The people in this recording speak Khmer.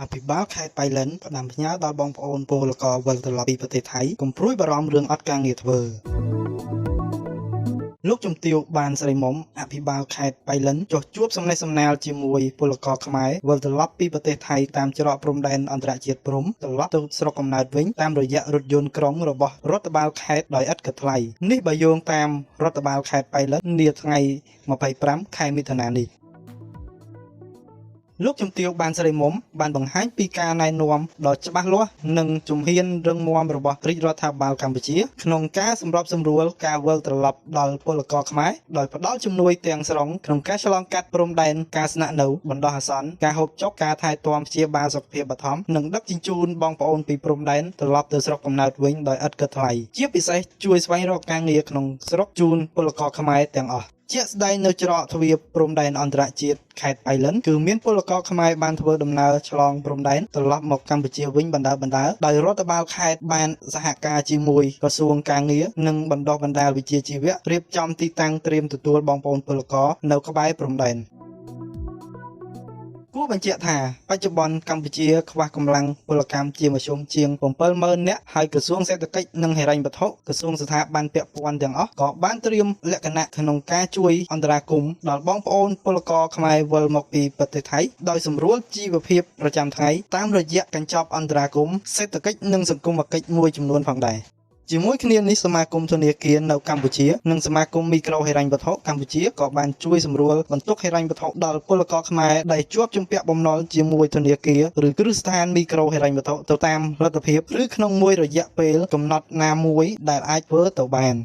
អភិបាលខេត្តបៃលិនផ្ដាំផ្ញើដល់បងប្អូនពលករវិលត្រឡប់ពីប្រទេសថៃកុំព្រួយបារម្ភរឿងអត់ការងារធ្វើលោកជំទាវបានស្រីមុំអភិបាលខេត្តបៃលិនចុះជួបសំណេះសំណាលជាមួយពលករខ្មែរវិលត្រឡប់ពីប្រទេសថៃតាមច្រកព្រំដែនអន្តរជាតិព្រំត្រឡប់ទៅស្រុកកំណើតវិញតាមរយៈរថយន្តក្រុងរបស់រដ្ឋបាលខេត្តដោយឥតគិតថ្លៃនេះបើយោងតាមរដ្ឋបាលខេត្តបៃលិននាថ្ងៃ25ខែមិថុនានេះលោកជំទាវបានស្រីមុំបានបង្ហាញពីការណែនាំដ៏ច្បាស់លាស់និងជំហានរឹងមាំរបស់រាជរដ្ឋាភិបាលកម្ពុជាក្នុងការសម្របសម្រួលការវិលត្រឡប់ដល់ពលករខ្មែរដោយផ្ដល់ជំនួយទាំងស្រុងក្នុងការឆ្លងកាត់ព្រំដែនការស្នាក់នៅបណ្ដោះអាសន្នការហូបចុកការថែទាំព្យាបាលសុខភាពបឋមនិងដឹកជញ្ជូនបងប្អូនពីព្រំដែនត្រឡប់ទៅស្រុកកំណើតវិញដោយឥតគិតថ្លៃជាពិសេសជួយស្វែងរកការងារក្នុងស្រុកជូនពលករខ្មែរទាំងអស់ជាក់ស្ដែងនៅច្រកទ្វារព្រំដែនអន្តរជាតិខេត្តបៃលិនគឺមានពលករខ្មែរបានធ្វើដំណើរឆ្លងព្រំដែនត្រឡប់មកកម្ពុជាវិញបណ្ដើរដោយរដ្ឋបាលខេត្តបានសហការជាមួយក្រសួងការងារនិងបណ្ដុះបណ្ដាលវិជ្ជាជីវៈរៀបចំទីតាំងត្រៀមទទួលបងប្អូនពលករនៅក្បែរព្រំដែនគួរបញ្ជាក់ថាបច្ចុប្បន្នកម្ពុជាខ្វះកម្លាំងពលកម្មជាមធ្យមជាង 70000 នាក់ហើយក្រសួងសេដ្ឋកិច្ចនិងហិរញ្ញវត្ថុក្រសួងស្ថាប័នពាក់ព័ន្ធទាំងអស់ក៏បានត្រៀមលក្ខណៈក្នុងការជួយអន្តរាគមន៍ដល់បងប្អូនពលករខ្មែរវិលមកពីប្រទេសថៃដោយសម្រួលជីវភាពប្រចាំថ្ងៃតាមរយៈកញ្ចប់អន្តរាគមន៍សេដ្ឋកិច្ចនិងសង្គមគិច្ចមួយចំនួនផងដែរជាមួយគ្នានេះសមាគមធនាគារនៅកម្ពុជានិងសមាគមមីក្រូហិរញ្ញវត្ថុកម្ពុជាក៏បានជួយសម្រួលបន្ទុកហិរញ្ញវត្ថុដល់ពលករខ្មែរដែលជាប់ជំពាក់បំណុលជាមួយធនាគារឬគ្រឹះស្ថានមីក្រូហិរញ្ញវត្ថុទៅតាមលទ្ធភាពឬក្នុងមួយរយៈពេលកំណត់ណាមួយដែលអាចធ្វើទៅបាន